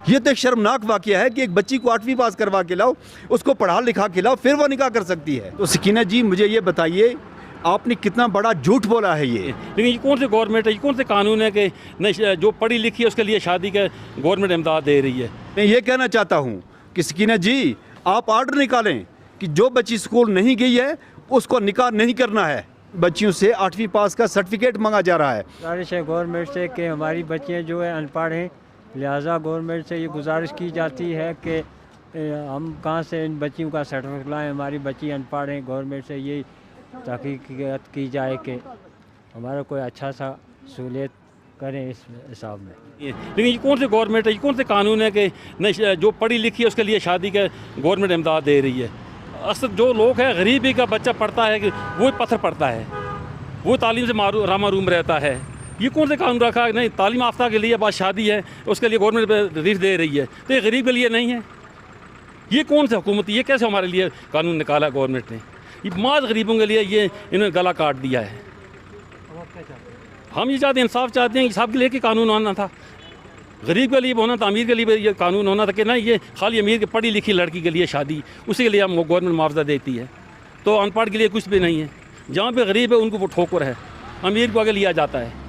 ये तो एक शर्मनाक वाकया है कि एक बच्ची को 8वीं पास करवा के लाओ, उसको पढ़ा लिखा के लाओ, फिर वो निकाह कर सकती है। तो सकीना जी मुझे ये बताइए, आपने कितना बड़ा झूठ बोला है ये। लेकिन ये कौन से गवर्नमेंट है, ये कौन से कानून है कि नहीं जो पढ़ी लिखी है उसके लिए शादी का गवर्नमेंट इमदाद दे रही है। मैं ये कहना चाहता हूँ कि सकीना जी आप आर्डर निकालें कि जो बच्ची स्कूल नहीं गई है उसको निकाह नहीं करना है। बच्चियों से 8वीं पास का सर्टिफिकेट मांगा जा रहा है। गुजारिश है गवर्नमेंट से कि हमारी बच्चियाँ जो है अनपढ़ हैं, लिहाजा गवर्नमेंट से ये गुजारिश की जाती है कि हम कहाँ से इन बच्चियों का सर्टिफिकेट लाएँ। हमारी बच्ची अनपढ़ हैं, गवर्नमेंट से ये तहकीक़ात की जाए कि हमारा कोई अच्छा सा सहूलियत करें इस हिसाब में। लेकिन ये कौन से गवर्नमेंट है, ये कौन से कानून है कि नहीं जो पढ़ी लिखी है उसके लिए शादी का गवर्नमेंट इमदाद दे रही है। असल जो लोग हैं, गरीबी का बच्चा पढ़ता है कि वो पत्थर पढ़ता है, वो तालीम से रामारूम रहता है। ये कौन से कानून रखा है, नहीं तालीम याफ्ता के लिए बात शादी है उसके लिए गवर्नमेंट रिलीफ दे रही है, तो ये गरीब के लिए नहीं है। ये कौन सी हुकूमत, ये कैसे हमारे लिए कानून निकाला गवर्नमेंट ने। ये माज गरीबों के लिए ये इन्होंने गला काट दिया है। हम ये चाहते हैं, इंसाफ चाहते हैं कि सबके लिए कानून आना था, गरीब के लिए होना था, अमीर के लिए भी ये कानून होना था कि नहीं ये खाली अमीर के पढ़ी लिखी लड़की के लिए शादी, उसी के लिए हम गवर्नमेंट मुआवजा देती है, तो अनपढ़ के लिए कुछ भी नहीं है। जहाँ पे गरीब है उनको वो ठोकर है, अमीर को आगे लिया जाता है।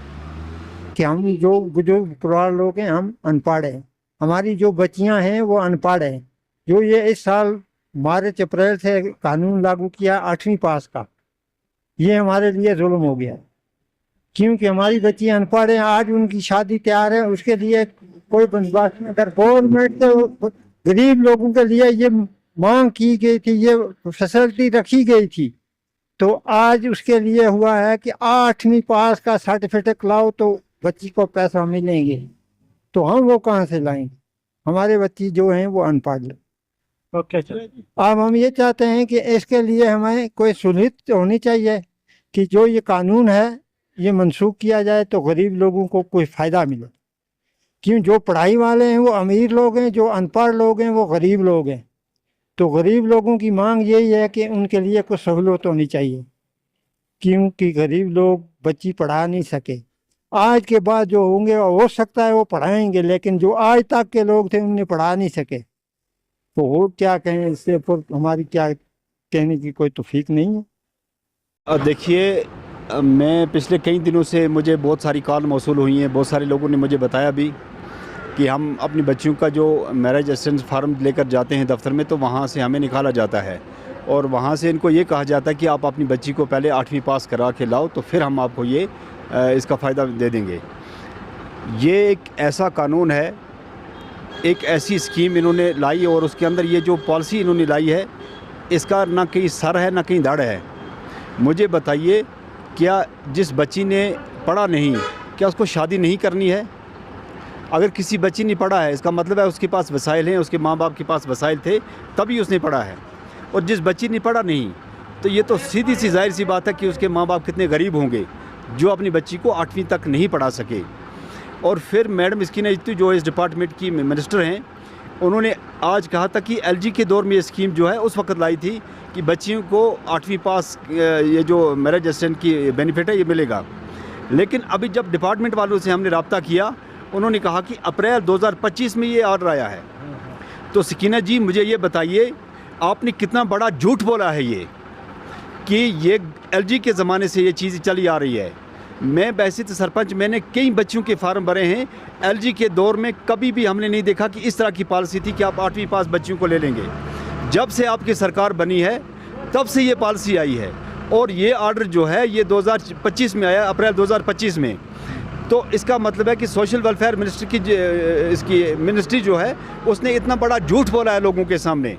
कि हम जो परिवार लोग हैं हम अनपढ़ हैं, हमारी जो बच्चियां हैं वो अनपढ़ हैं। जो ये इस साल मार्च अप्रैल से कानून लागू किया 8वीं पास का, ये हमारे लिए जुल्म हो गया, क्योंकि हमारी बच्ची अनपढ़ है। आज उनकी शादी तैयार है, उसके लिए कोई बंदोबस्त नहीं। अगर गवर्नमेंट तो गरीब लोगों के लिए ये मांग की गई थी, ये फैसिलिटी रखी गई थी, तो आज उसके लिए हुआ है कि 8वीं पास का सर्टिफिकेट लाओ तो बच्ची को पैसा मिलेंगे, तो हम वो कहाँ से लाएंगे। हमारे बच्ची जो हैं वो अनपढ़। अब हम ये चाहते हैं कि इसके लिए हमें कोई सहूलियत होनी चाहिए कि जो ये कानून है ये मनसूख किया जाए तो गरीब लोगों को कोई फ़ायदा मिले। क्यों, जो पढ़ाई वाले हैं वो अमीर लोग हैं, जो अनपढ़ लोग हैं वो गरीब लोग हैं। तो गरीब लोगों की मांग यही है कि उनके लिए कुछ सहूलत होनी चाहिए, क्योंकि गरीब लोग बच्ची पढ़ा नहीं सके। आज के बाद जो होंगे हो सकता है वो पढ़ाएंगे, लेकिन जो आज तक के लोग थे उन्हें पढ़ा नहीं सके, तो वो क्या कहें। इससे ऊपर हमारी क्या कहने की कोई तौफीक नहीं है। देखिए, मैं पिछले कई दिनों से मुझे बहुत सारी कॉल मौसूल हुई हैं, बहुत सारे लोगों ने मुझे बताया भी कि हम अपनी बच्चियों का जो मैरिज असिस्टेंस फार्म लेकर जाते हैं दफ्तर में, तो वहाँ से हमें निकाला जाता है और वहाँ से इनको ये कहा जाता है कि आप अपनी बच्ची को पहले 8वीं पास करा के लाओ, तो फिर हम आपको ये इसका फ़ायदा दे देंगे। ये एक ऐसा कानून है, एक ऐसी स्कीम इन्होंने लाई और उसके अंदर ये जो पॉलिसी इन्होंने लाई है इसका ना कहीं सर है ना कहीं धड़ है। मुझे बताइए, क्या जिस बच्ची ने पढ़ा नहीं, क्या उसको शादी नहीं करनी है? अगर किसी बच्ची ने पढ़ा है इसका मतलब है उसके पास वसाइल हैं, उसके माँ बाप के पास वसाइल थे तभी उसने पढ़ा है। और जिस बच्ची ने पढ़ा नहीं, तो ये तो सीधी सी जाहिर सी बात है कि उसके माँ बाप कितने गरीब होंगे जो अपनी बच्ची को 8वीं तक नहीं पढ़ा सके। और फिर मैडम सकीना इत्तू जो इस डिपार्टमेंट की मिनिस्टर हैं, उन्होंने आज कहा था कि एलजी के दौर में ये स्कीम जो है उस वक्त लाई थी कि बच्चियों को 8वीं पास ये जो मैरिज असिस्टेंट की बेनिफिट है ये मिलेगा। लेकिन अभी जब डिपार्टमेंट वालों से हमने रब्ता किया, उन्होंने कहा कि अप्रैल 2025 में ये ऑर्डर आया है। तो सकीना जी मुझे ये बताइए, आपने कितना बड़ा झूठ बोला है ये कि ये एलजी के ज़माने से ये चीज़ चली आ रही है। मैं वैसे तो सरपंच, मैंने कई बच्चियों के फार्म भरे हैं, एलजी के दौर में कभी भी हमने नहीं देखा कि इस तरह की पॉलिसी थी कि आप 8वीं पास बच्चियों को ले लेंगे। जब से आपकी सरकार बनी है तब से ये पॉलिसी आई है और ये ऑर्डर जो है ये 2025 में आया, अप्रैल 2025 में। तो इसका मतलब है कि सोशल वेलफेयर मिनिस्टर की इसकी मिनिस्ट्री जो है उसने इतना बड़ा झूठ बोला है लोगों के सामने।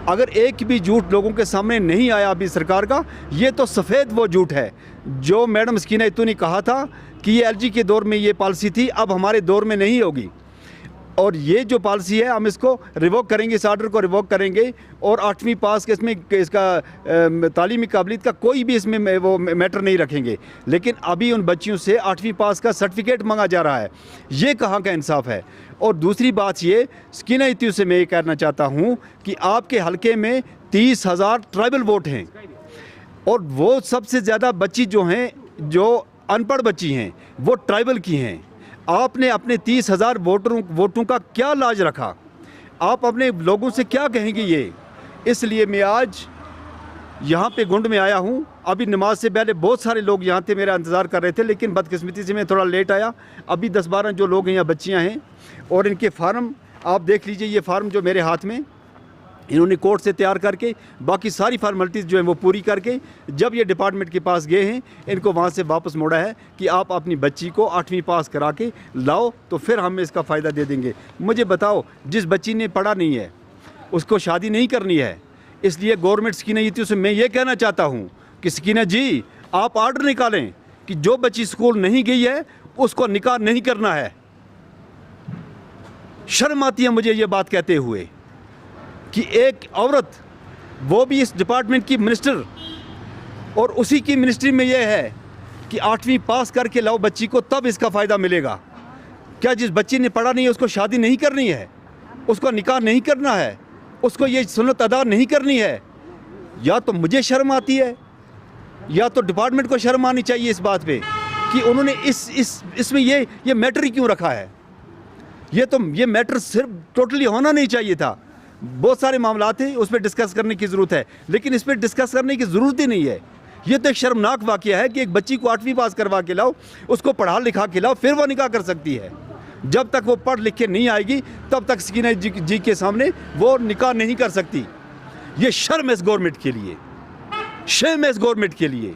अगर एक भी झूठ लोगों के सामने नहीं आया अभी सरकार का, ये तो सफ़ेद वो झूठ है जो मैडम सकीना इत्तू ने कहा था कि ये एलजी के दौर में ये पॉलिसी थी, अब हमारे दौर में नहीं होगी। और ये जो पॉलिसी है हम इसको रिवोक करेंगे, इस आर्डर को रिवोक करेंगे और 8वीं पास के इसमें इसका तालीमी काबिलियत का कोई भी इसमें वो मैटर नहीं रखेंगे। लेकिन अभी उन बच्चियों से 8वीं पास का सर्टिफिकेट मांगा जा रहा है, ये कहाँ का इंसाफ है। और दूसरी बात ये सकीना इत्तू से मैं ये कहना चाहता हूँ कि आपके हलके में 30,000 ट्राइबल वोट हैं और वो सबसे ज़्यादा बच्ची जो हैं, जो अनपढ़ बच्ची हैं, वो ट्राइबल की हैं। आपने अपने 30,000 वोटों का क्या लाज रखा? आप अपने लोगों से क्या कहेंगे ये? इसलिए मैं आज यहाँ पे गुंड में आया हूँ। अभी नमाज से पहले बहुत सारे लोग यहाँ थे, मेरा इंतज़ार कर रहे थे, लेकिन बदकिस्मती से मैं थोड़ा लेट आया। अभी 10-12 जो लोग हैं यहाँ बच्चियाँ हैं, और इनके फार्म आप देख लीजिए। ये फार्म जो मेरे हाथ में इन्होंने कोर्ट से तैयार करके बाकी सारी फार्मेलिटीज़ जो हैं वो पूरी करके जब ये डिपार्टमेंट के पास गए हैं, इनको वहाँ से वापस मोड़ा है कि आप अपनी बच्ची को 8वीं पास करा के लाओ, तो फिर हम इसका फ़ायदा दे देंगे। मुझे बताओ, जिस बच्ची ने पढ़ा नहीं है उसको शादी नहीं करनी है, इसलिए गवर्नमेंट स्कीना ये थी, उससे मैं ये कहना चाहता हूँ कि स्कीना जी आप आर्डर निकालें कि जो बच्ची स्कूल नहीं गई है उसको निकाह नहीं करना है। शर्म आती है मुझे ये बात कहते हुए कि एक औरत, वो भी इस डिपार्टमेंट की मिनिस्टर, और उसी की मिनिस्ट्री में ये है कि 8वीं पास करके लाओ बच्ची को, तब इसका फ़ायदा मिलेगा। क्या जिस बच्ची ने पढ़ा नहीं है उसको शादी नहीं करनी है, उसको निकाह नहीं करना है, उसको ये सुन्नत अदा नहीं करनी है? या तो मुझे शर्म आती है या तो डिपार्टमेंट को शर्म आनी चाहिए इस बात पे कि उन्होंने इसमें ये मैटर ही क्यों रखा है। ये मैटर सिर्फ टोटली होना नहीं चाहिए था। बहुत सारे मामला थे, उस पर डिस्कस करने की ज़रूरत है, लेकिन इस पर डिस्कस करने की ज़रूरत ही नहीं है। ये तो एक शर्मनाक वाक़या है कि एक बच्ची को 8वीं पास करवा के लाओ, उसको पढ़ा लिखा के लाओ, फिर वो निकाह कर सकती है। जब तक वो पढ़ लिख के नहीं आएगी तब तक स्कीना जी के सामने वो निकाह नहीं कर सकती। ये शर्म है इस गवर्नमेंट के लिए, शेम है इस गवर्नमेंट के लिए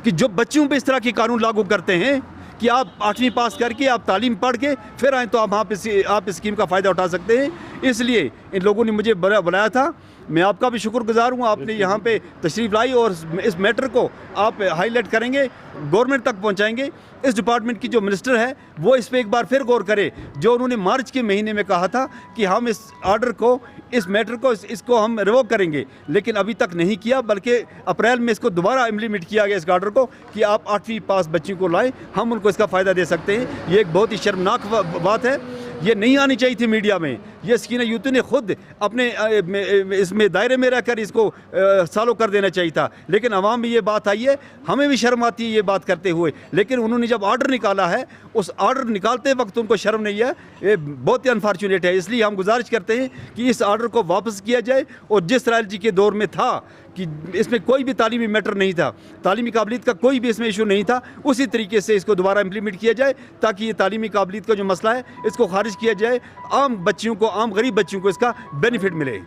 कि जो बच्चियों पे इस तरह के कानून लागू करते हैं कि आप 8वीं पास करके आप तालीम पढ़ के फिर आए तो आप इस स्कीम का फ़ायदा उठा सकते हैं। इसलिए इन लोगों ने मुझे बुलाया था। मैं आपका भी शुक्रगुजार हूँ, आपने यहाँ पे तशरीफ़ लाई और इस मैटर को आप हाईलाइट करेंगे, गवर्नमेंट तक पहुँचाएंगे। इस डिपार्टमेंट की जो मिनिस्टर है वो इस पर एक बार फिर गौर करे। जो उन्होंने मार्च के महीने में कहा था कि हम इस आर्डर को, इस मैटर को, इसको हम रिवोक करेंगे, लेकिन अभी तक नहीं किया, बल्कि अप्रैल में इसको दोबारा इम्प्लीमेंट किया गया इस आर्डर को कि आप 8वीं पास बच्ची को लाएं, हम उनको इसका फ़ायदा दे सकते हैं। ये एक बहुत ही शर्मनाक बात है, ये नहीं आनी चाहिए थी मीडिया में। ये स्कीना यूती ने खुद अपने इसमें दायरे में रहकर इसको सॉल्व कर देना चाहिए था, लेकिन अवाम में ये बात आई है। हमें भी शर्म आती है ये बात करते हुए, लेकिन उन्होंने जब आर्डर निकाला है, उस आर्डर निकालते वक्त उनको शर्म नहीं है। ये बहुत ही अनफॉर्चुनेट है। इसलिए हम गुजारिश करते हैं कि इस आर्डर को वापस किया जाए, और जिस तरह जी के दौर में था कि इसमें कोई भी तालीमी मैटर नहीं था, तालीमी काबिलियत का कोई भी इसमें इशू नहीं था, उसी तरीके से इसको दोबारा इम्प्लीमेंट किया जाए ताकि ये तालीमी काबिलियत का जो मसला है इसको खारिज किया जाए, आम बच्चियों को, आम गरीब बच्चियों को इसका बेनिफिट मिले।